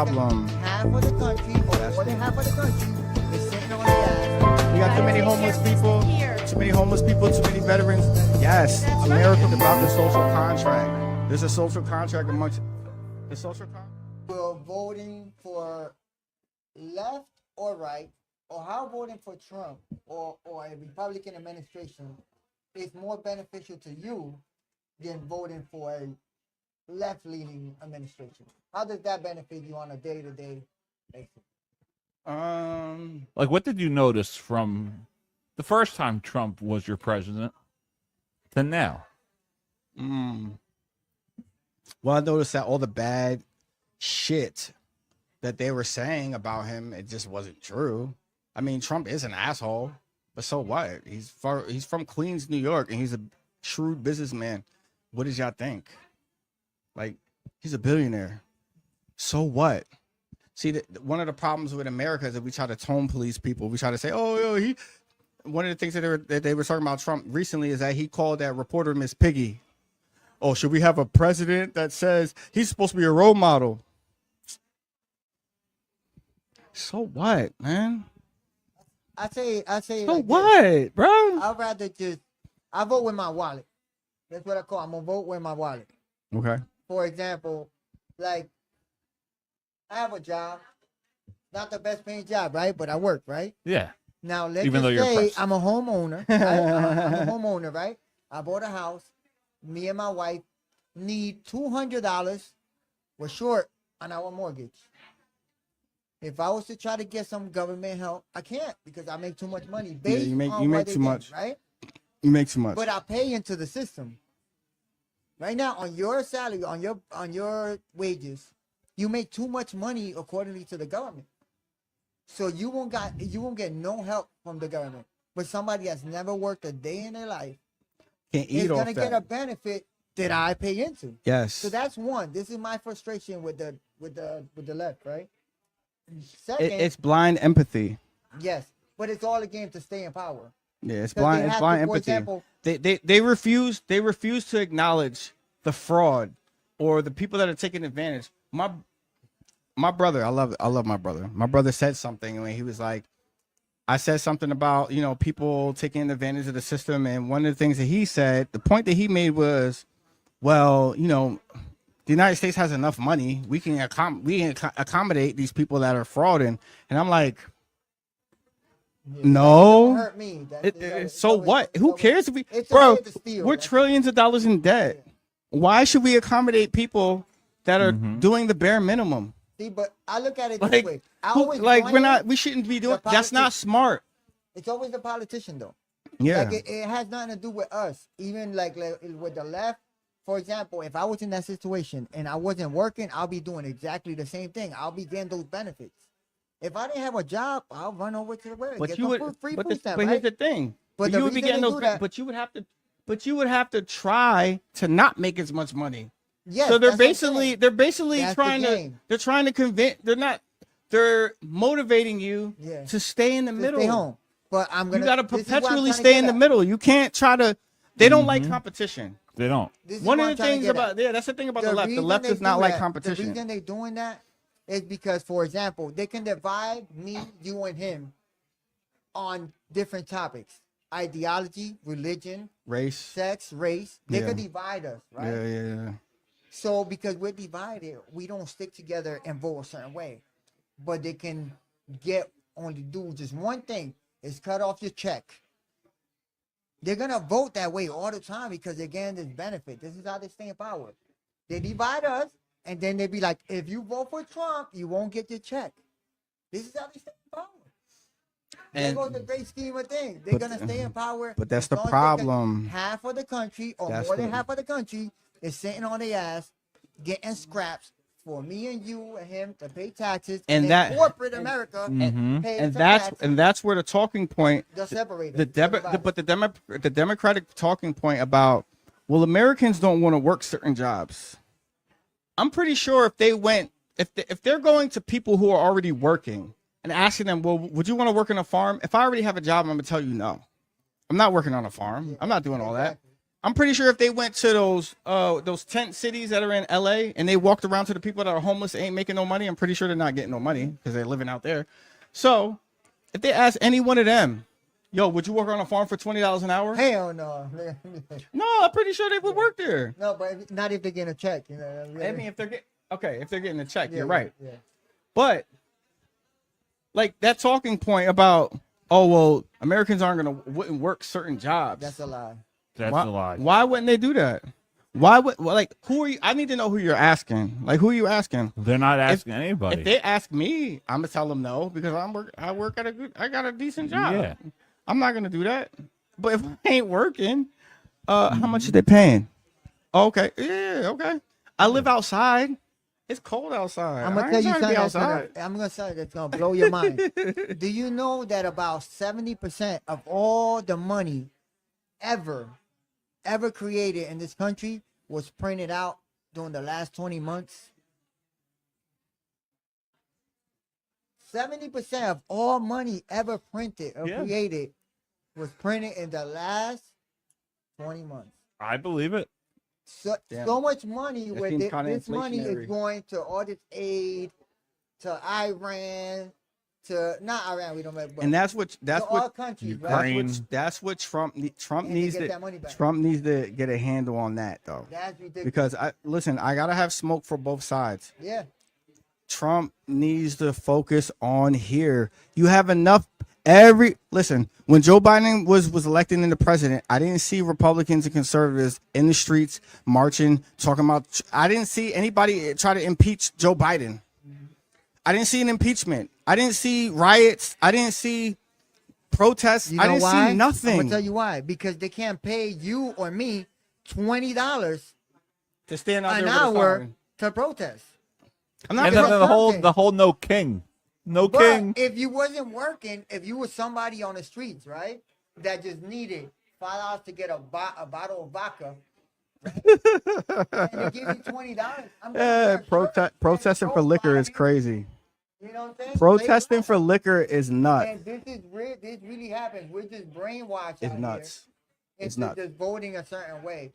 problem. Half of the country, or more than half of the country, is sitting on their ass. We got too many homeless people, too many homeless people, too many veterans. Yes, America's about the social contract. There's a social contract amongst the social contract. You're voting for left or right, or how voting for Trump or a Republican administration is more beneficial to you than voting for a left-leaning administration. How does that benefit you on a day-to-day basis? Like, what did you notice from the first time Trump was your president to now? Well, I noticed that all the bad shit that they were saying about him, it just wasn't true. I mean, Trump is an asshole, but so what? He's from Queens, New York, and he's a shrewd businessman. What does y'all think? Like, he's a billionaire. So what? See, one of the problems with America is that we try to tone police people. We try to say, oh, yo, one of the things that they were talking about Trump recently is that he called that reporter Miss Piggy. Oh, should we have a president that says he's supposed to be a role model? So what, man? I say. So like what, this. bro? I'd rather I vote with my wallet. That's what I call. I'm gonna vote with my wallet. Okay. For example, like I have a job, not the best paying job, right? But I work, right? Yeah. Now let's Even though just you're say oppressed. I'm a homeowner. Right? I'm a homeowner, right? I bought a house. Me and my wife need $200. We're short on our mortgage. If I was to try to get some government help, I can't because I make too much money. Based you make what they too get, much. right? You make too much. But I pay into the system. Right now, on your salary, on your wages, you make too much money accordingly to the government. So you won't get no help from the government. But somebody that's never worked a day in their life Can't eat is off gonna that. get a benefit that I pay into. Yes. So that's one. This is my frustration with the left, right? Second, It's blind empathy. yes, but it's all a game to stay in power. Yeah, it's 'Cause blind. they It's have blind to, for empathy. example- They refuse. They refuse to acknowledge the fraud or the people that are taking advantage. My brother, I love my brother. My brother said something when he was like, I said something about people taking advantage of the system, and one of the things that he said, the point that he made was, well, the United States has enough money. We can accommodate these people that are frauding. And I'm like, no. Don't hurt me. So what? Who cares if we, It's bro? okay to steal. We're trillions of dollars in debt. Why should we accommodate people that are Mm-hmm. doing the bare minimum? See, but I look at it this Like, way. I always we're blame not. We shouldn't be doing. the That's not politician. smart. It's always the politician, though. Yeah. Like it has nothing to do with us. Even like with the left, for example, if I was in that situation and I wasn't working, I'll be doing exactly the same thing. I'll be getting those benefits. If I didn't have a job, I'll run over to the work. But you would. Free But, food stamp, but here's right? the thing. But you the would be reason getting they those. do that- But you would have to. But you would have to try to not make as much money. Yes, So they're that's what I'm basically saying. they're basically That's the trying to game. they're trying to convince they're motivating you Yeah. to stay in the To middle. stay home. But I'm You gonna. got to this is what I'm perpetually trying to stay get in the at. middle. You can't try to. They don't like competition. They don't. This is One what of I'm the trying to things get at. about that's the thing about the left. The reason left they does not do like that- competition. The reason they're doing that is because, for example, they can divide me, you, and him on different topics: ideology, religion, Race. sex, race. They Yeah. can divide us, right? Yeah. So because we're divided, we don't stick together and vote a certain way. But they can only do just one thing: is cut off your check. They're gonna vote that way all the time because they're getting this benefit. This is how they stay in power. They divide us, and then they be like, if you vote for Trump, you won't get your check. This is how they stay in power. There And goes the great scheme of things. They're gonna stay in power. but that's as the long as they problem. can- Half of the country, or That's more than the- half of the country, is sitting on their ass, getting scraps for me and you and him to pay taxes. And then that- corporate America pay and some that's taxes. where the talking point. They'll separate us. The Democratic talking point about, well, Americans don't want to work certain jobs. I'm pretty sure if they're going to people who are already working and asking them, well, would you want to work on a farm? If I already have a job, I'm gonna tell you no. I'm not working on a farm. I'm not doing all that. I'm pretty sure if they went to those tent cities that are in LA and they walked around to the people that are homeless and ain't making no money, I'm pretty sure they're not getting no money because they're living out there. So if they ask any one of them, yo, would you work on a farm for $20 an hour? Hell no. No, I'm pretty sure they would work there. No, but not if they get a check. You know. I mean, if they're getting a check, Yeah, you're right. Yeah. But like that talking point about, oh well, Americans wouldn't work certain jobs. That's a lie. That's why, a lie. Why wouldn't they do that? Why would who are you? I need to know who you're asking. Like who are you asking? They're not asking anybody. If they ask me, I'm gonna tell them no because I work at I got a decent job. Yeah. I'm not gonna do that. But if I ain't working, how much are they paying? Okay, yeah, okay. I live outside. It's cold outside. I'm gonna I tell ain't you trying to be something. outside. I'm gonna say that's gonna blow your mind. Do you know that about 70% of all the money ever created in this country was printed out during the last 20 months? 70% of all money ever printed or created was printed in the last 20 months. I believe it. So much money That with seems this kinda money is inflationary. going to all this aid to Iran, to not Iran, we don't make, but And that's to what all countries, Ukraine. right? that's what Trump And they needs get to that money back. Trump needs to get a handle on that though. That's ridiculous. Because I gotta have smoke for both sides. Yeah. Trump needs to focus on here. You have enough. Listen, when Joe Biden was elected into president, I didn't see Republicans and conservatives in the streets marching, talking about. I didn't see anybody try to impeach Joe Biden. I didn't see an impeachment. I didn't see riots. I didn't see protests. You know I didn't why? see nothing. I'm gonna tell you why. Because they can't pay you or me $20 to stand out an there with a hour sign. to protest. I'm not. And gonna- then the whole no king. No But king. if you wasn't working, if you was somebody on the streets, right, that just needed $5 to get a bottle of vodka, right? And they give you $20, I'm gonna Protesting for liquor is crazy. You know what I'm saying? Protesting for liquor is nuts. And this is real. This really happens. We're just brainwashed. It's out nuts. Here It's into nuts. just voting a certain way,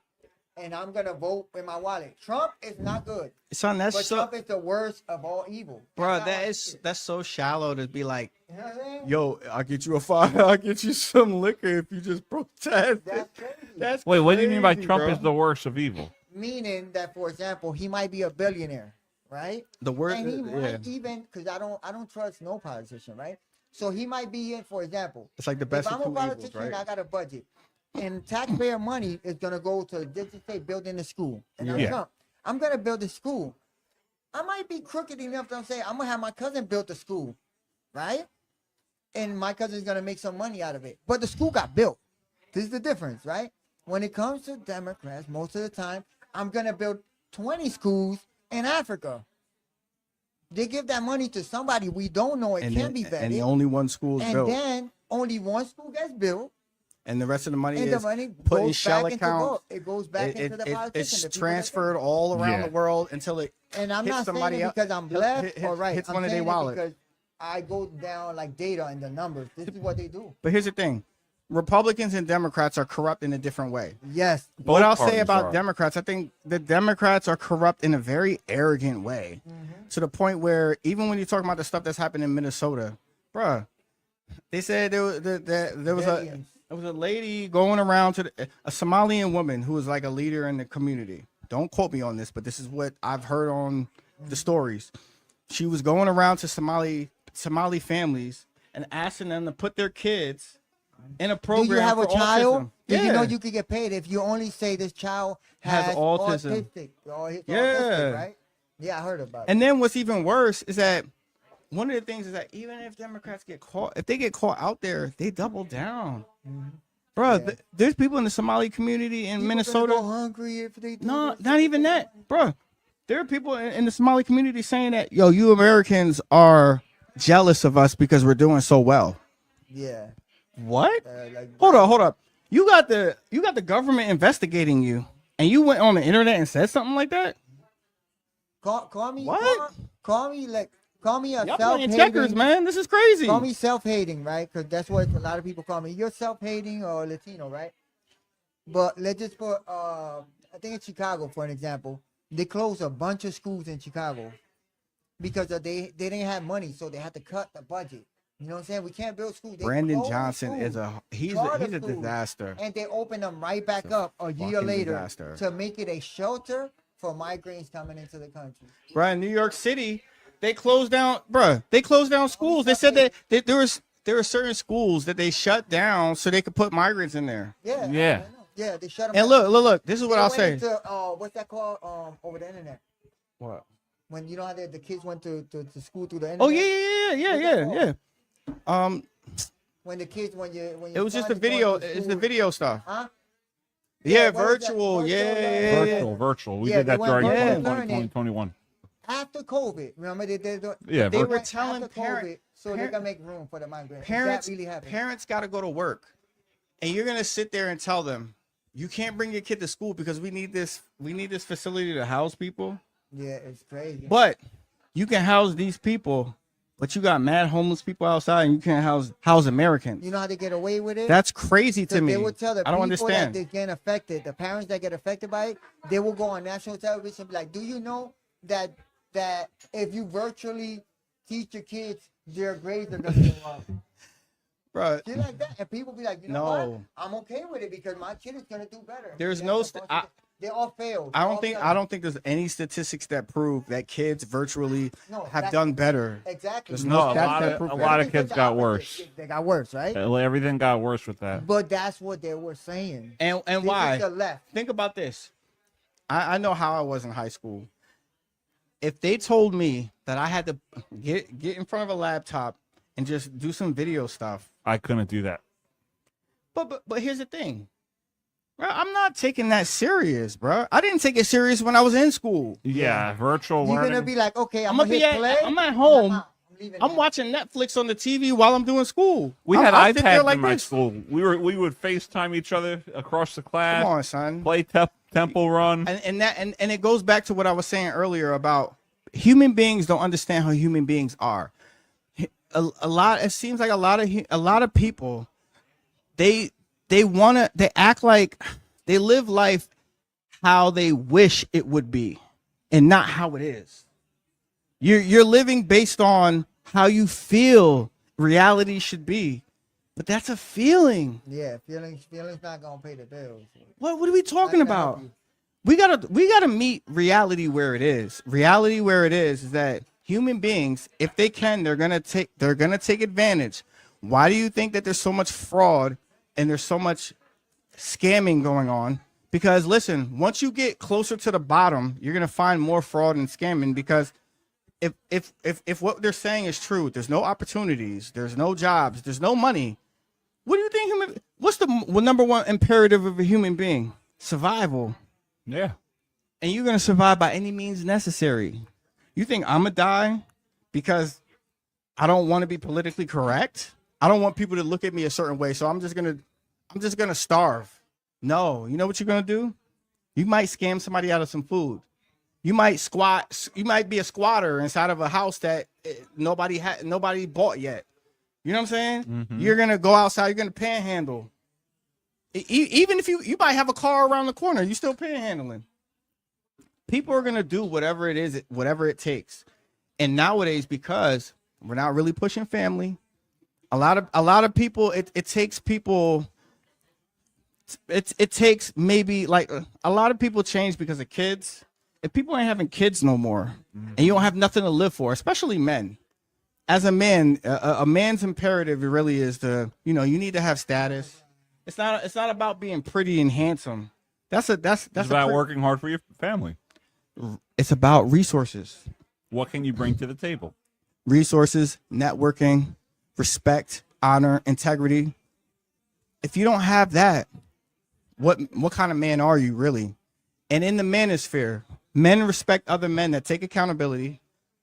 and I'm gonna vote with my wallet. Trump is not good, Son, that's but so, Trump is the worst of all evil. bro. That's how I see it. That's so shallow to be like, You know what I'm saying? yo, I'll get you a fire. I'll get you some liquor if you just protest. That's crazy. That's Wait, what do you mean by crazy, Trump bro. is the worst of evil? Meaning that, for example, he might be a billionaire, right? The word? And he Yeah, might even, because I don't trust no politician, right? So he might be in, for example, it's like the best if of I'm a two evils, politician, right? I got a budget, and taxpayer money is gonna go to, just to say, building a school. And I'm Yeah. Trump. I'm gonna build a school. I might be crooked enough to say I'm gonna have my cousin build the school, right? And my cousin's gonna make some money out of it. But the school got built. This is the difference, right? When it comes to Democrats, most of the time, I'm gonna build 20 schools in Africa. They give that money to somebody we don't know. It can't be vetted. and the only one school is And built, then only one school gets built, and the rest of the money and is the money put in goes shell back into accounts. gold. It goes back into the politician. It's the people that transferred all around Yeah. the world until it And I'm hits not saying somebody it else- because I'm left hit- or right. hits I'm one of their saying it wallet. because I go down like data and the numbers. This is what they do. But here's the thing: Republicans and Democrats are corrupt in a different way. Yes. Both What I'll say parties about are. Democrats, I think the Democrats are corrupt in a very arrogant way, to the point where even when you're talking about the stuff that's happened in Minnesota, bruh, they said there was Billions. a lady going around to a Somalian woman who was like a leader in the community. Don't quote me on this, but this is what I've heard on the stories. She was going around to Somali families and asking them to put their kids in a Do program. you have a for child? autism. Do Yeah. you know you could get paid if you only say this child Has autism. autistic, or he's Yeah. autistic, right? Yeah, I heard about it. And then what's even worse is that one of the things is that even if Democrats get caught, if they get caught out there, they double down. Bro, Yeah. there's people in the Somali community in People Minnesota. gonna go hungry if they do No, this. not even that, bro. There are people in the Somali community saying that, yo, you Americans are jealous of us because we're doing so well. Yeah. What? Like, Hold up. You got the government investigating you, and you went on the internet and said something like that? call me. What? Call me a Y'all playing checkers, self-hating. man. This is crazy. Call me self-hating, right? Because that's what a lot of people call me. You're self-hating or Latino, right? But let's just put I think in Chicago, for an example, they closed a bunch of schools in Chicago because they didn't have money, so they had to cut the budget. You know what I'm saying? We can't build schools. They Brandon closed Johnson schools, is he's charter a schools, disaster. and they opened them right back It's a up a year fucking later disaster. to make it a shelter for migrants coming into the country. Bro, in New York City, they closed down. Bro, they closed down schools. They said that there were certain schools that they shut down so they could put migrants in there. Yeah, Yeah. I know. Yeah, they shut them. And down. look. This is what They I'll went say. into, what's that called? Over the internet. What? When you know how the kids went to school through the internet. Oh yeah. When the kids when you It was just son the video. is going to It's the school- video stuff. Huh? Yeah, what is that? virtual. Yeah. Virtual. We Yeah, did they that went during virtual 2020, learning. 2021. After COVID, remember they did. Yeah, They virtual. were telling after COVID, parents. so they can make room for the migrants. Parents, That really happened. parents got to go to work, and you're gonna sit there and tell them you can't bring your kid to school because we need this facility to house people. Yeah, it's crazy. But you can house these people, but you got mad homeless people outside, and you can't house Americans. You know how they get away with it? That's crazy to So me. they will tell the I don't people understand. that they get affected, the parents that get affected by it, they will go on national television and be like, "Do you know that if you virtually teach your kids, their grades are gonna go up?" Bro, Shit like that, and people be like, "You know No. what? I'm okay with it because my kid is gonna do better." There's That's no the st- bullshit. They all failed. I All don't think failed. there's any statistics that prove that kids virtually No, have that- done better. Exactly. There's No, a stats lot that of prove a that. lot of It's just kids the got opposite. worse. They got worse, right? Everything got worse with that. But that's what they were saying. And This is why? the left. Think about this. I know how I was in high school. If they told me that I had to get in front of a laptop and just do some video stuff, I couldn't do that. but here's the thing, bro, I'm not taking that serious, bro. I didn't take it serious when I was in school. Yeah, virtual You're learning. gonna be like, okay, I'm I'ma gonna be hit at- play. I'm at home. I'm leaving I'm now. watching Netflix on the TV while I'm doing school. We I'll- had I'll sit there iPads like in my this. school. We would FaceTime each other across the class. Come on, son. Play Temple Run. And it goes back to what I was saying earlier about human beings don't understand how human beings are. It seems like a lot of people, they act like they live life how they wish it would be and not how it is. You're living based on how you feel reality should be, but that's a feeling. Yeah, feelings not gonna pay the bills. What are we talking Not gonna help about? you. We gotta meet reality where it is. Reality where it is that human beings, if they can, they're gonna take advantage. Why do you think that there's so much fraud and there's so much scamming going on? Because listen, once you get closer to the bottom, you're gonna find more fraud and scamming. Because if what they're saying is true, there's no opportunities, there's no jobs, there's no money. What do you think? What's the number one imperative of a human being? Survival. Yeah. And you're gonna survive by any means necessary. You think I'm gonna die because I don't want to be politically correct? I don't want people to look at me a certain way, so I'm just gonna starve. No, you know what you're gonna do? You might scam somebody out of some food. You might be a squatter inside of a house that nobody bought yet. You know what I'm saying? Mhm. You're gonna go outside, you're gonna panhandle. Even if you might have a car around the corner, you still panhandling. People are gonna do whatever it takes. And nowadays, because we're not really pushing family, a lot of people, it takes people. It takes maybe like a lot of people change because of kids. If people ain't having kids no more, and you don't have nothing to live for, especially men. As a man, a man's imperative really is you need to have status. It's not about being pretty and handsome. That's It's about working hard for your family. It's about resources. What can you bring to the table? Resources, networking, respect, honor, integrity. If you don't have that, what kind of man are you really? And in the manosphere, men respect other men that take accountability,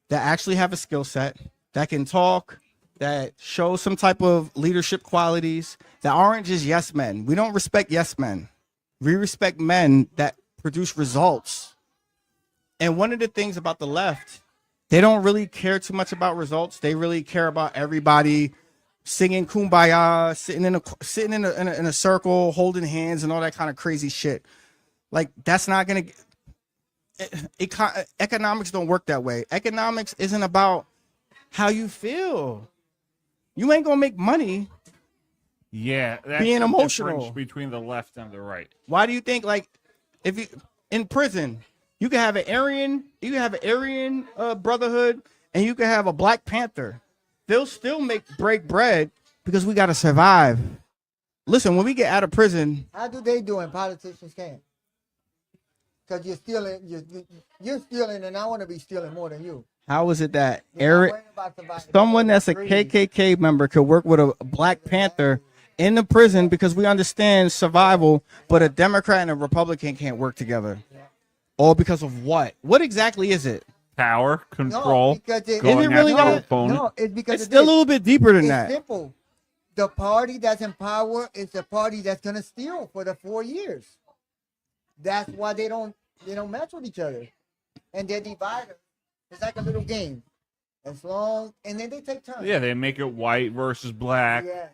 that actually have a skill set, that can talk, that show some type of leadership qualities, that aren't just yes men. We don't respect yes men. We respect men that produce results. And one of the things about the left, they don't really care too much about results. They really care about everybody singing "Kumbaya," sitting in a circle, holding hands, and all that kind of crazy shit. Like that's not gonna. Economics don't work that way. Economics isn't about how you feel. You ain't gonna make money. Yeah, that's being the emotional difference between the left and the right. Why do you think, like, if you in prison, you can have an Aryan, Brotherhood, and you can have a Black Panther. They'll still break bread because we gotta survive. Listen, when we get out of prison, how do they do it? Politicians can't. Because you're stealing, and I want to be stealing more than you. how is it that You're not worried about surviving. someone that's a KKK member could work with a Black Panther in the prison because we understand survival, but a Democrat and a Republican can't work together? All because of what? What exactly is it? Power, control, because going Is it really after that? the opponent. No, it's because It's of still a this. little bit deeper than It's that. simple. The party that's in power is the party that's gonna steal for the 4 years. That's why they don't mess with each other, and they're divided. It's like a little game. As long and then they take turns. Yeah, they make it white versus black. Yeah.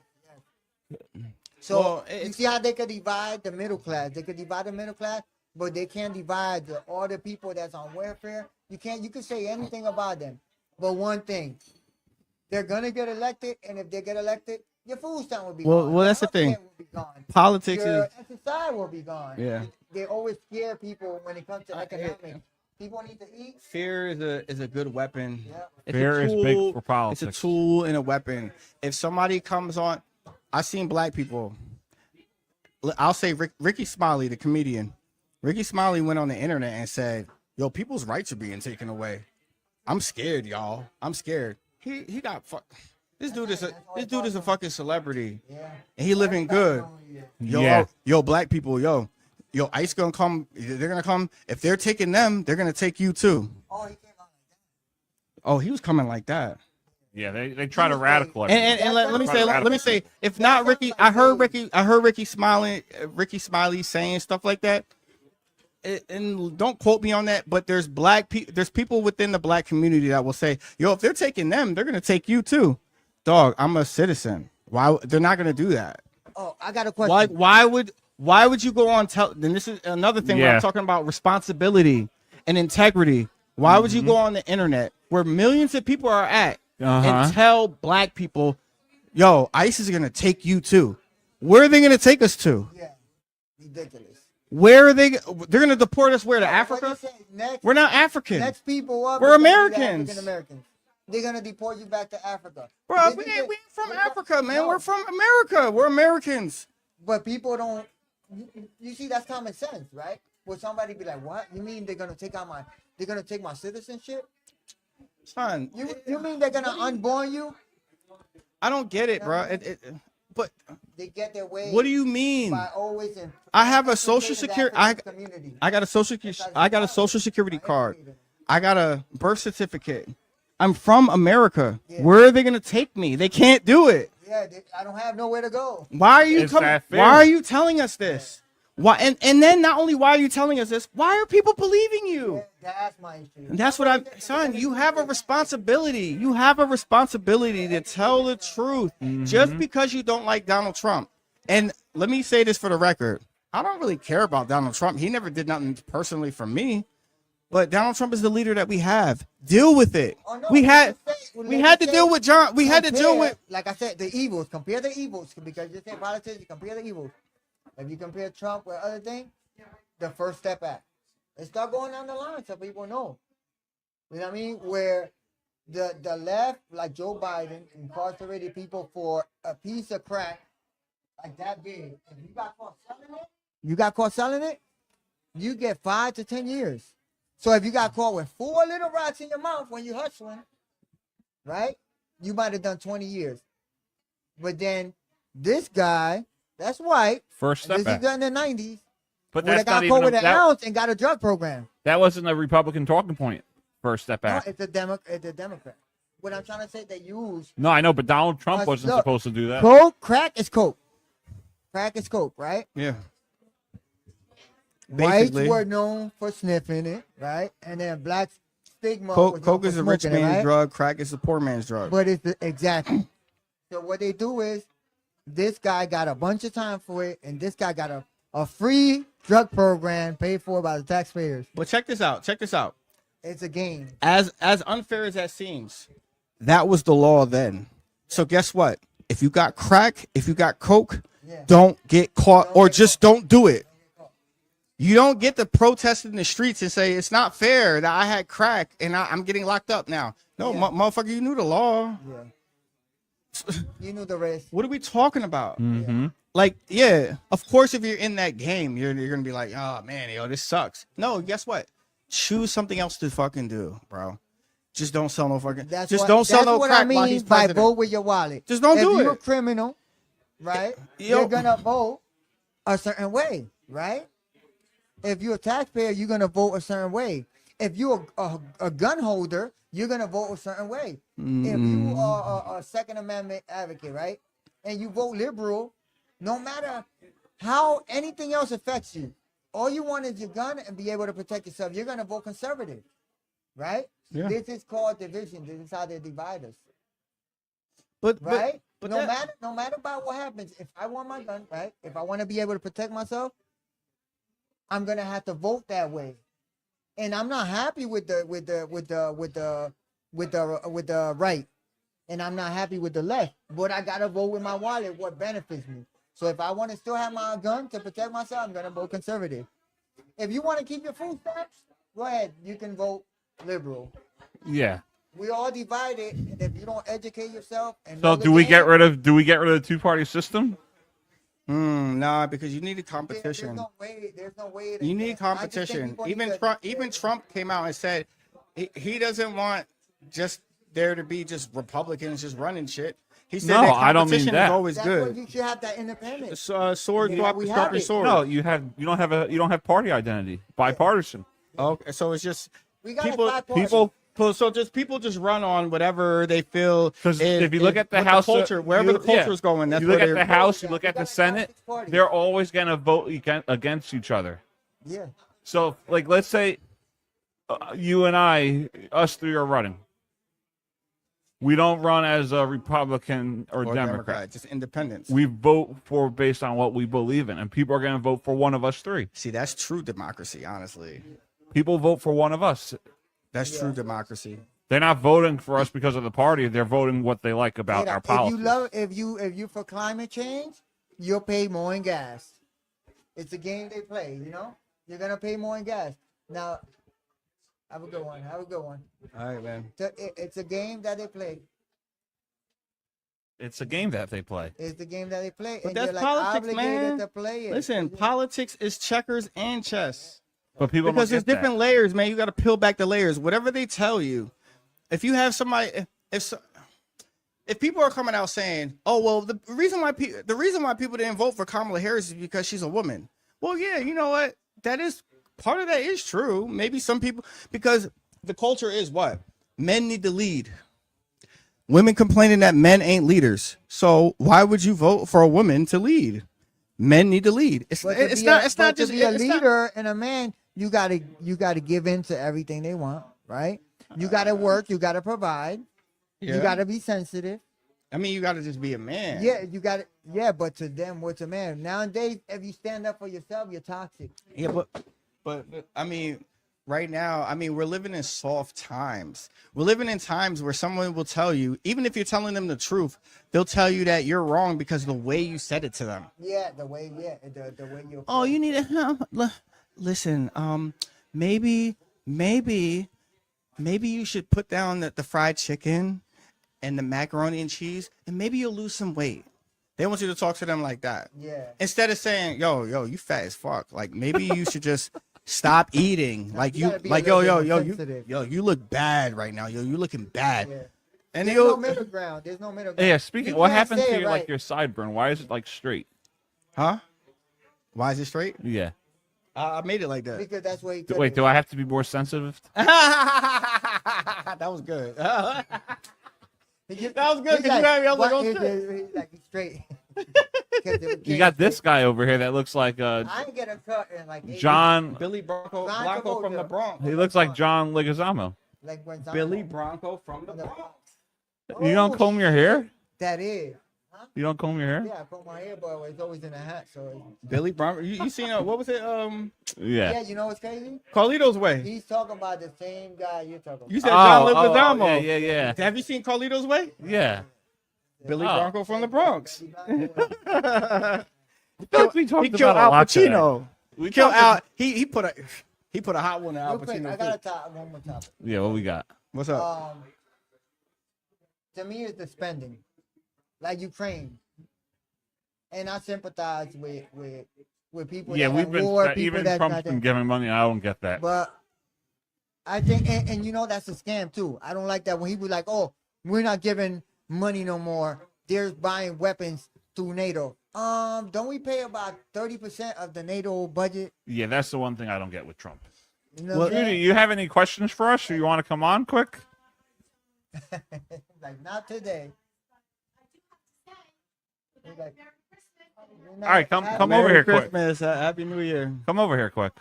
So Well, you see how they could divide the middle class. They could divide the middle class, but they can't divide all the people that's on welfare. You can't. You can say anything about them, but one thing, they're gonna get elected, and if they get elected, your food stamp will be gone. Well, that's the Your thing. healthcare will be gone. Politics Your is SSI will be gone. Yeah. They always scare people when it comes to economics. People need to eat. fear is a good weapon. Yeah. It's a Fear is big tool- for politics. It's a tool and a weapon. If somebody comes on, I've seen Black people. I'll say Ricky Smiley, the comedian. Ricky Smiley went on the internet and said, "Yo, people's rights are being taken away. I'm scared, y'all. I'm scared." He got fucked. This dude is a fucking celebrity, Yeah. and he living good. Yo, Yeah. yo, Black people, yo, ICE gonna come. They're gonna come. If they're taking them, they're gonna take you too. Oh, he came out like that. Oh, he was coming like that. Yeah, they try to He was like- radicalize. And let me say, if not Ricky, I heard Ricky Smiley saying stuff like that. And don't quote me on that, but there's people within the Black community that will say, "Yo, if they're taking them, they're gonna take you too." Dog, I'm a citizen. Why they're not gonna do that? Oh, I got a question. Why would you go on and this is another thing when Yeah. I'm talking about responsibility and integrity. Why would you go on the internet where millions of people are at and tell Black people, "Yo, ICE is gonna take you too"? Where are they gonna take us to? Yeah, ridiculous. Where are they? They're gonna deport us where, to What Africa? they say, next, We're not African, next people up. We're is gonna be the Americans. African Americans. They're gonna deport you back to Africa. bro. They We think ain't that- from they- Africa, man. no, We're from America. We're Americans. But people don't. You see, that's common sense, right? Would somebody be like, "What? You mean they're gonna take my citizenship? Son, You mean they're gonna unborn you? I don't get it, bro. But They get their way. what do you mean? By always I have a social infiltrating the security. African community. I got a social security card. I got a birth certificate. I'm from America. Yeah. Where are they gonna take me? They can't do it. Yeah, I don't have nowhere to go. Why are you Is coming? that fair? Why are you telling us this? Why? And then not only why are you telling us this? Why are people believing you? That's my issue. And that's what I'm, son. You have a responsibility. You have a responsibility to tell the truth. Just because you don't like Donald Trump. And let me say this for the record: I don't really care about Donald Trump. He never did nothing personally for me. But Donald Trump is the leader that we have. Deal with it. Oh, no, we had let's to say- deal with John. We had to deal with. Like I said, the evils. Compare the evils because you say politics. You compare the evils. If you compare Trump with other things, the First Step Act. Let's start going down the line so people know. You know what I mean? Where the left, like Joe Biden, incarcerated people for a piece of crack like that big. If you got caught selling it, you get 5 to 10 years. So if you got caught with 4 little rats in your mouth when you hustling, right? You might have done 20 years. But then this guy, that's white. First This step is back. in the 90s. But Where they that's not got caught even with an that, ounce and got a drug program. that wasn't a Republican talking point. First step No, back. it's a Democrat. What I'm trying to say, they use No, I know, but Donald Trump wasn't look, supposed to do that. coke. Crack is coke. Crack is coke, right? Yeah. Whites Basically. were known for sniffing it, right? And then blacks stigma. was known Coke for is a rich smoking it, man's right? drug. Crack is a poor man's drug. But it's exactly. So what they do is, this guy got a bunch of time for it, and this guy got a free drug program paid for by the taxpayers. But check this out. Check this out. It's a game. As unfair as that seems, that was the law then. So guess what? If you got crack, if you got coke, Yeah. don't get caught, Don't or get just caught. don't do it. You don't get to protest in the streets and say it's not fair that I had crack and I'm getting locked up now. No, Yeah. motherfucker, you knew the law. Yeah. You knew the rest. What are we talking about? Mm-hmm. Like, yeah, of course, if you're in that game, you're gonna be like, oh man, yo, this sucks. No, guess what? Choose something else to fucking do, bro. Just don't sell no fucking. That's just what, don't sell that's no what crack I mean while he's by president. vote with your wallet. Just don't do If you're a it. criminal, right? Yo. You're gonna vote a certain way, right? If you're a taxpayer, you're gonna vote a certain way. If you're a gun holder, you're gonna vote a certain way. If you are a Second Amendment advocate, right, and you vote liberal, no matter how anything else affects you, all you want is your gun and be able to protect yourself. You're gonna vote conservative, right? Yeah. This is called division. This is how they divide us, But right? but no that- matter about what happens, if I want my gun, right? If I want to be able to protect myself, I'm gonna have to vote that way. And I'm not happy with the right, and I'm not happy with the left. But I gotta vote with my wallet. What benefits me? So if I want to still have my gun to protect myself, I'm gonna vote conservative. If you want to keep your food stamps, go ahead. You can vote liberal. Yeah. We all divided, and if you don't educate yourself, and So know the do we game, get rid of the two-party system? nah, because you need a there's competition. no way. There's no way. You need I just think competition. people Even need to- Trump, even Trump came out and said he doesn't want just there to be just Republicans just running shit. He said No, that I don't mean competition that. is always That's what good. you should have that independence. Sword, Yeah, swap, we swap have your it. sword. No, you don't have party identity. Bipartisan. Okay, so it's just We got people, a five party. so just people just run on whatever they feel. Because is- if you look is at the what House, culture, wherever the culture is going, that's you look where at they're. the House, you Yeah, look at we the got Senate. six parties. They're always going to vote against each other. Yeah. So, like, let's say you and us three are running. We don't run as a Republican or Democrat. just independence. We vote for based on what we believe in, and people are going to vote for one of us three. See, that's true democracy. Honestly, People vote for one of us. that's true democracy. They're not voting for us because of the party. They're voting what they like about our policies. If you for climate change, you'll pay more in gas. It's a game they play, you know? You're gonna pay more in gas. Now, have a good one. Have a good one. All right, man. It's a game that they play. It's a game that they play. It's the game that they play. But and that's you're like politics, obligated man. to play it. Listen, politics is checkers and chess. But people Because don't there's get that. different layers, man. You got to peel back the layers. Whatever they tell you, if you have somebody, if people are coming out saying, "Oh, well, the reason why people didn't vote for Kamala Harris is because she's a woman," well, yeah, you know what? That is part of that is true. Maybe some people, because the culture is what men need to lead. Women complaining that men ain't leaders. So why would you vote for a woman to lead? Men need to lead. It's But to it's be not a- it's but not to just be a it's not- leader and a man. You gotta give in to everything they want, right? You gotta work. You gotta provide. Yeah. You gotta be sensitive. I mean, you got to just be a man. Yeah, you got it. Yeah, but to them, what's a man? Nowadays, if you stand up for yourself, you're toxic. Yeah, but I mean, right now, I mean, we're living in soft times. We're living in times where someone will tell you, even if you're telling them the truth, they'll tell you that you're wrong because of the way you said it to them. Yeah, the way you. Oh, you need to help. Listen, maybe you should put down the fried chicken and the macaroni and cheese, and maybe you'll lose some weight. They want you to talk to them like that. Yeah. Instead of saying, yo, you fat as fuck. Like, maybe you should just stop eating. Like, You you, gotta be a like, little yo, bit yo, more you, sensitive. yo, you look bad right now. Yo, you looking bad. Yeah. And There's no you'll, middle ground. There's no middle ground. Yeah, speaking, You what can't happened say to it your right. like your sideburn? Why is it like straight? huh? Why is it straight? Yeah. I made it like that. Because that's where he. Wait, do I have to be more sensitive? That was good. That was good because you had me. I was like, oh, shit. He's like he's straight. You got this guy over here that looks like I ain't get a cut in like 8 John. Billy Bronco Bronco from the Mojo. Bronx. He looks like John Leguizamo. Like when Billy Bronco from the Bronx. You don't comb your hair? That is. You don't comb your hair? Yeah, I comb my hair, but it's always in a hat. So Billy Bronco. You seen what was it? yeah, you know what's crazy? Carlito's Way. He's talking about the same guy you're talking You about. said John Oh, Leguizamo. yeah. Have you seen Carlito's Way? Yeah. Billy Oh. Bronco from the Bronx. I feel like we talked He killed about it a Al lot today. Pacino. We Killed talked Al. He put a hot one in Al Real quick, I Pacino. got too. one more topic. Yeah, what we got? What's up? To me, it's the spending, like Ukraine, and I sympathize with people. Yeah, that we've have been war, people even that's Trump's not been there. giving money. I don't get that. But I think, and you know, that's a scam too. I don't like that when he was like, "Oh, we're not giving money no more. They're buying weapons through NATO." Don't we pay about 30% of the NATO budget? Yeah, that's the one thing I don't get with Trump. You know what I'm Judy, saying? you have any questions for us, or you want to come on quick? Like, not today. He's like, All right, come over Merry here quick. Christmas. Happy New Year. Come over here quick.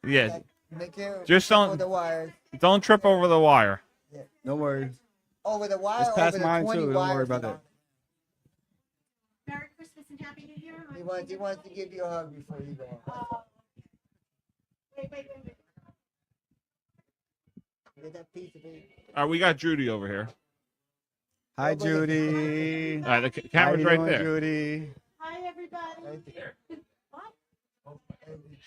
Yeah, Make care, Just don't- over the wires. don't trip over the wire. No worries. Over the wire. It's past over mine, the 20 too. Don't worry wires about on that. Merry Christmas and Happy New Year. it. He wants to give you a hug before you go. Wait. Get that piece of it. All right, we got Judy over here. Hi, Judy. All right, the How camera's you right doing, there. Judy? Hi, everybody. Right there.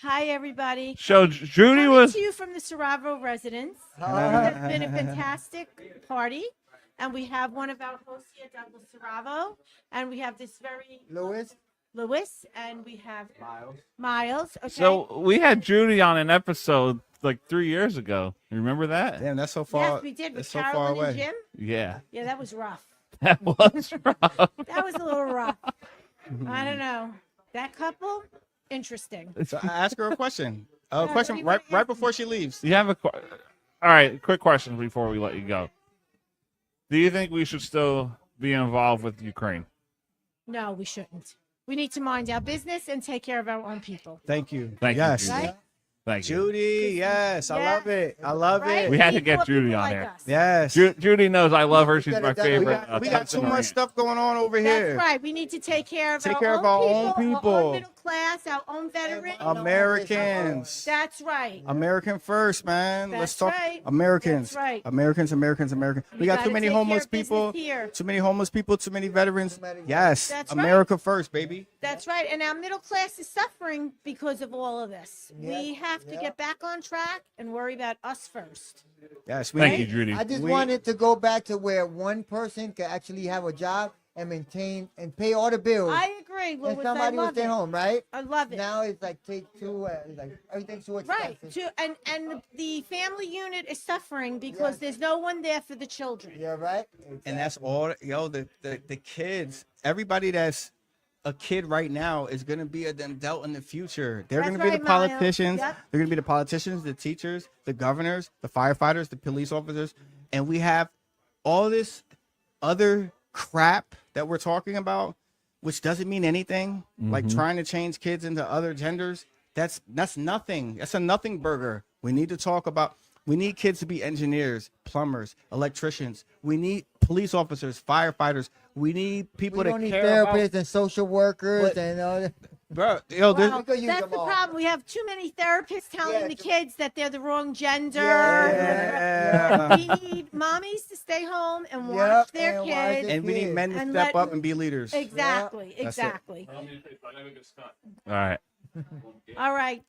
Hi, everybody. So Judy Coming was. to you from the Saravo residence. It Uh, has been a fantastic party, and we have one of our hosts here, Douglas Saravo, and we have this very Louis. Lewis, and we have Miles. Okay. So we had Judy on an episode like 3 years ago. You remember that? Damn, that's so far. yes, we did with It's so far Carolyn and away. Jim. Yeah, Yeah, that was rough. that was rough. That was a little rough. I don't know. That couple, interesting. So I ask her a question. A what do question you right wanna ask before she leaves. You have a. All right, quick question before we let you go. Do you think we should still be involved with Ukraine? No, we shouldn't. We need to mind our business and take care of our own people. Thank you. Thank you, yes. Judy. Right? Thank you. Judy, yes. I Yeah. love it. I love Right? it. We had to need get more Judy people on like there. us. Yes. Judy knows I love her. She's my We favorite. We got too much stuff going on over That's here. right. We need to take care of Take our care of our own people, our people. own middle class, our own veterans. Americans. That's right. American first, man. Let's That's talk right. Americans. That's right. Americans. We got gotta too many take care homeless of business people. here. Too many homeless people. Too many veterans. Yes. That's right. America first, baby. That's right. And our middle class is suffering because of all of this. Yeah, We have to yeah. get back on track and worry about us first. Yes. Thank you, Judy. I just We- wanted to go back to where one person can actually have a job and maintain and pay all the bills, I agree, and Louis. I somebody will love stay it. home, right? I love it. Now it's like take two, like everything's too expensive. Right. And the family unit is suffering because Yes. there's no one there for the children. Yeah, right. And that's all. Yo, the kids. Everybody that's a kid right now is gonna be an adult in the future. They're That's gonna be the right, Miles. politicians. Yep. They're gonna be the politicians, the teachers, the governors, the firefighters, the police officers, and we have all this other crap that we're talking about, which doesn't mean anything. Like trying to change kids into other genders. That's nothing. That's a nothing burger. We need to talk about. We need kids to be engineers, plumbers, electricians. We need police officers, firefighters. We need people We that don't need care therapists about. and social workers But- and all that. Bro, yo, this, Wow, We could use that's them the all. problem. We have too many therapists telling Yeah, the too- kids that they're the wrong gender. Yeah. We need mommies to stay home and watch Yep, their and watch kids. it. and we need men to And step let- up and be leaders. Exactly. That's it. Exactly. All right, All right.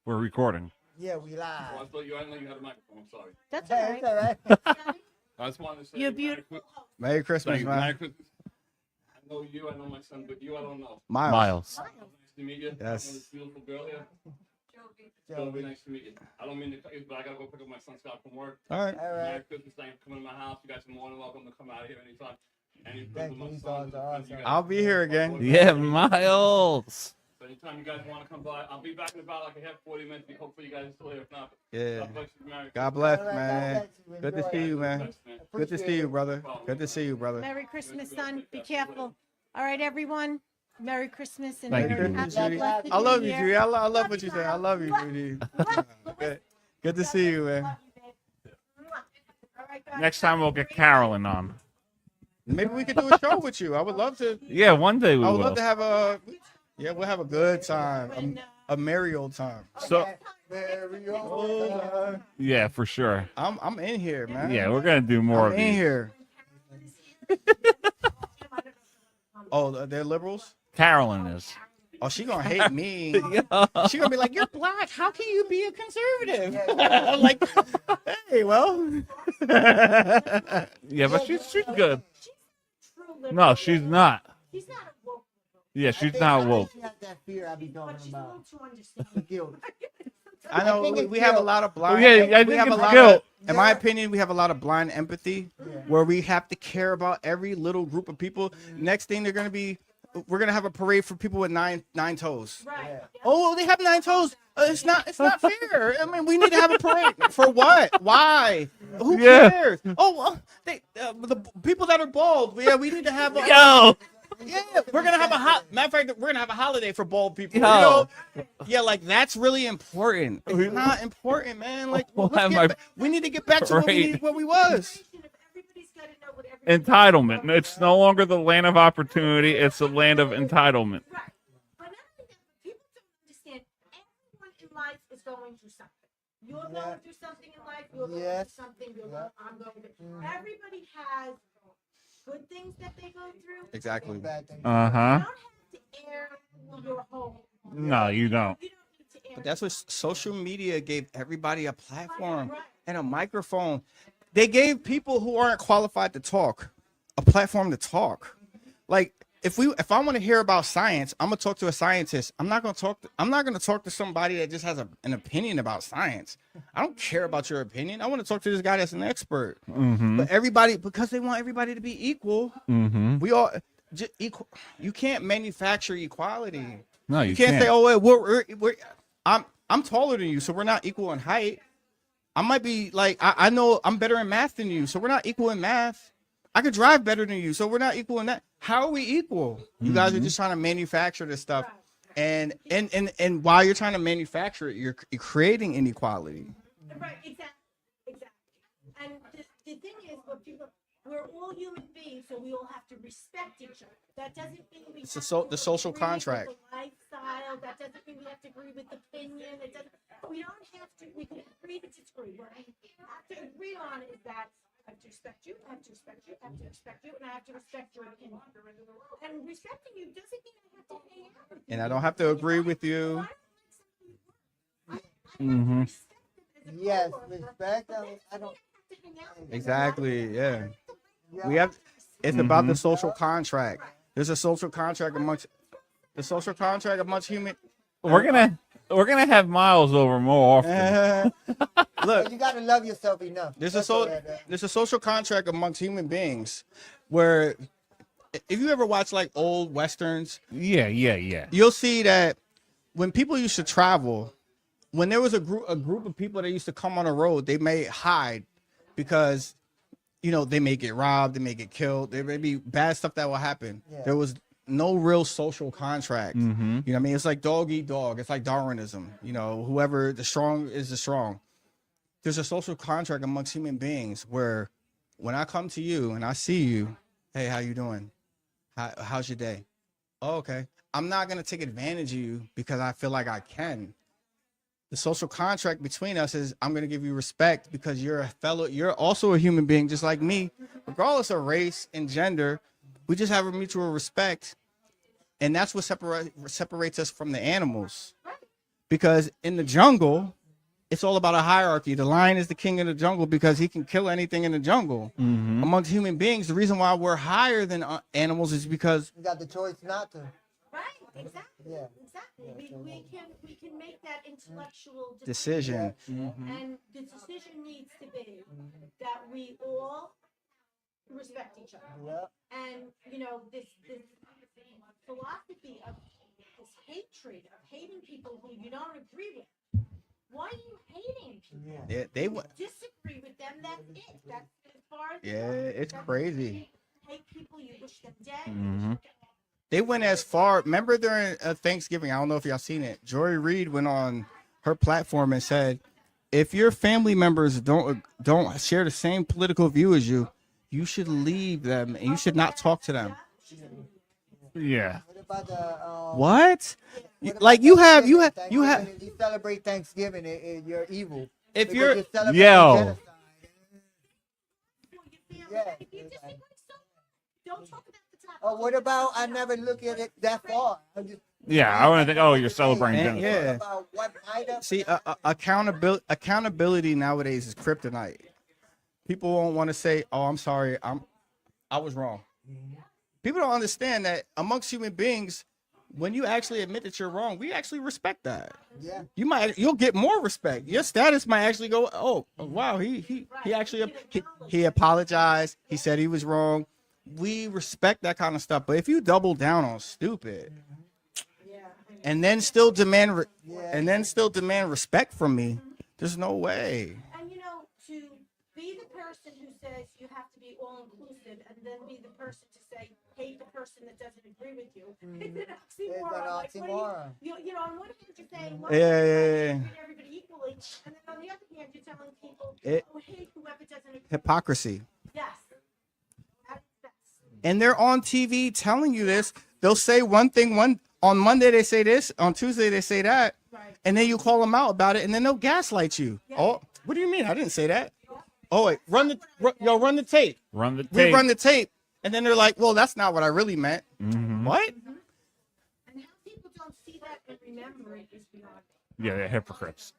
we're recording. Yeah, we live. I thought you had a microphone. I'm sorry. That's Hey, all it's right. all right. I just wanted to say You're Merry beautiful. Christmas. Merry Christmas, Thank you. Merry man. Christmas. I know you, I know my son, but you I don't know. Miles. Nice to meet you. Yes. I know this beautiful girl here. Joey, nice to meet you. I don't mean to cut you, but I gotta go pick up my son Scott from work. All right. All Merry right. Christmas, thank you for coming to my house. You guys are more than welcome to come out here anytime. Any Thank friends of my you, son, Sons, friends you guys- I'll be here again. Yeah, Miles. So anytime you guys want to come by, I'll be back in about like a half 40 minutes. Hopefully you guys are still here. If not, Yeah. God bless you. Merry God bless, All right, man. God bless you. Good to Enjoy. see you, man. Christmas, man. Good to see you, brother. Good to see you, brother. Merry Christmas, son. Be careful. All right, everyone. Merry Christmas and Thank you, Merry Judy. Happy Judy. blessed I love New you, Year. Judy. I love Love what you, you say. I love you, Judy. Good to see you, man. All right, guys. Next time we'll get Carolyn on. Maybe we could do a show with you. I would love to. Yeah, one day we I would will. love to have a. Yeah, we'll have a good time, a merry old time. So Very old. yeah, for sure. I'm in here, man. Yeah, we're gonna do more I'm of in these. here. Oh, they're liberals. Carolyn is. Oh, she gonna hate me. She gonna be like, "You're black. How can you be a conservative?" Like, hey, well. Yeah, but she's good. True liberal. No, she's not. She's not a woke, Yeah, she's not woke. She has that fear I be talking but she's a about. little too understanding. The guilt. I know think it's we have a guilt. lot of blind. yeah, I we think have a it's lot guilt. in my opinion, we have a lot of blind empathy, where we have to care about every little group of people. Next thing we're gonna have a parade for people with nine toes. Right. Oh, they have 9 toes. It's not fair. I mean, we need to have a parade for what? Why? Who Yeah. cares? Oh, well, the people that are bald. Yeah, we need to have. Yo, Yeah, we're gonna have matter of fact, we're gonna have a holiday for bald people. Yo. You know? Yeah, like that's really important. It's not important, man. Like We'll have we need to get back to parade. what we was. Everybody's got to know what everybody entitlement. It's no longer the land of opportunity. It's the land of entitlement. Right. But not only that, but people don't understand everyone in life is going through something. You're going through something in life, you're going Yes. through something, I'm going through. Everybody has good things that they go through. Exactly. Bad thing. Uh You huh. don't have to air your whole. No, you don't. You don't need to air. But that's what social media gave everybody a platform Right. and a microphone. They gave people who aren't qualified to talk a platform to talk. Like if I want to hear about science, I'm gonna talk to a scientist. I'm not gonna talk to somebody that just has an opinion about science. I don't care about your opinion. I want to talk to this guy that's an expert. Mm-hmm. But everybody, because they want everybody to be equal, Mm-hmm. we all just equal. You can't manufacture equality. No, You can't say, "Oh, well, I'm taller than you, so we're not equal in height." I might be like, I know I'm better in math than you, so we're not equal in math. I could drive better than you, so we're not equal in that. How are we equal? You guys are just trying to manufacture this stuff, and while you're trying to manufacture it, you're creating inequality. Right, exactly. And the thing is, we're all human beings, so we all have to respect each other. That doesn't mean we It's have the social agree with contract. the lifestyle. That doesn't mean we have to agree with opinion. It doesn't. We don't have to. We can agree to disagree. What we have to agree on is that I have to respect you. I have to respect you. I have to respect you, and I have to respect your opinion. And respecting you doesn't mean I have to hang out with you. And I don't have to agree with you. Mm-hmm. Yes, respect. I don't. Exactly. Yeah. Yeah. We have. It's about the social contract. There's a social contract amongst human. We're gonna have Miles over more often. Look, You gotta love yourself enough. there's That's a all that- there's a social contract amongst human beings, where if you ever watch like old westerns, Yeah. you'll see that when people used to travel, when there was a group of people that used to come on a road, they may hide because they may get robbed, they may get killed, there may be bad stuff that will happen. Yeah. There was no real social contract. Mm-hmm. You know what I mean? It's like dog eat dog. It's like Darwinism. Whoever the strong is the strong. There's a social contract amongst human beings where when I come to you and I see you, hey, how you doing? How's your day? Oh, okay. I'm not going to take advantage of you because I feel like I can. The social contract between us is I'm going to give you respect because you're also a human being just like me, regardless of race and gender. We just have a mutual respect. And that's what separates us from the animals. Because in the jungle, it's all about a hierarchy. The lion is the king of the jungle because he can kill anything in the jungle. Mm-hmm. Amongst human beings, the reason why we're higher than animals is because You got the choice not to. Right, exactly. Yeah. Exactly. We can make that intellectual decision. And the decision needs to be that we all respect each other. Yeah. And this philosophy of this hatred of hating people who you don't agree with. Why are you hating people? Yeah. They Disagree with them. That's it. That's as far as it's crazy. Hate people. You wish them dead. Mm-hmm. They went as far. Remember during Thanksgiving, I don't know if y'all seen it. Joy Reid went on her platform and said, if your family members don't share the same political view as you, you should leave them and you should not talk to them. Yeah. What about the What? what about Like you have Thanksgiving? If you celebrate Thanksgiving, you're evil. if Because you're celebrating Yo. genocide. Yeah. If you just think like so, don't talk about the topic. Oh, what about I never look at it that far? Yeah, I want to think, oh, you're celebrating And- genocide. yeah. About what might have see accountability nowadays is kryptonite. People won't want to say, "Oh, I'm sorry, I was wrong." People don't understand that amongst human beings, when you actually admit that you're wrong, we actually respect that. Yeah. You'll get more respect. Your status might actually go, "Oh, wow, he actually he apologized. He said he was wrong." We respect that kind of stuff. But if you double down on stupid and then still demand respect from me, there's no way. And you know, to be the person who says you have to be all inclusive and then be the person to say hate the person that doesn't agree with you. It's an oxymoron. Like, what do oxymoron. you know, on one hand you're saying Yeah. treat everybody equally, and then on the other hand you're telling people It- hate whoever doesn't agree. Hypocrisy. Yes. That's And they're on TV telling you this. They'll say one thing on Monday they say this, on Tuesday they say that, right. and then you call them out about it, and then they'll gaslight you. Oh, what do you mean? I didn't say that. Oh wait, run the tape. Run the We tape. run the tape, and then they're like, "Well, that's not what I really meant." Mhm. What? And how people don't see that and remember it is beyond me. Yeah, they're hypocrites.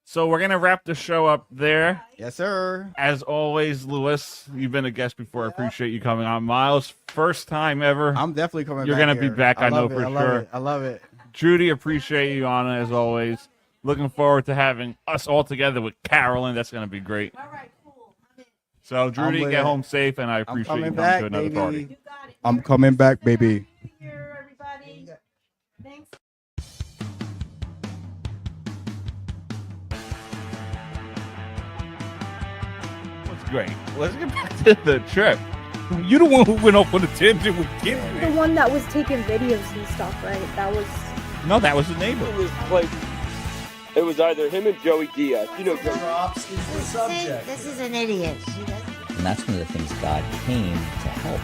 So we're going to wrap the show up there. Yes, sir. As always, Lewis, you've been a guest before. I appreciate you coming on. Miles, first time ever. I'm definitely coming. You're back gonna be here. back, I know love it. for I love sure. it. I love it. Judy, appreciate you on as always. Looking forward to having us all together with Carolyn. That's going to be great. All right, cool. I'm in. So, Judy, with get it. home safe, and I I'm appreciate you coming coming back, to another baby. party. You got it. I'm coming back, baby. Happy New Year, everybody. Thanks. That's great. Let's get back to the trip. You're the one who went off on a tangent with kids. The one that was taking videos and stuff, right? That was. No, that was the neighbor. It was like it was either him and Joey Diaz. You know, Joey. Props is the subject. This is an idiot. And that's one of the things God came to help.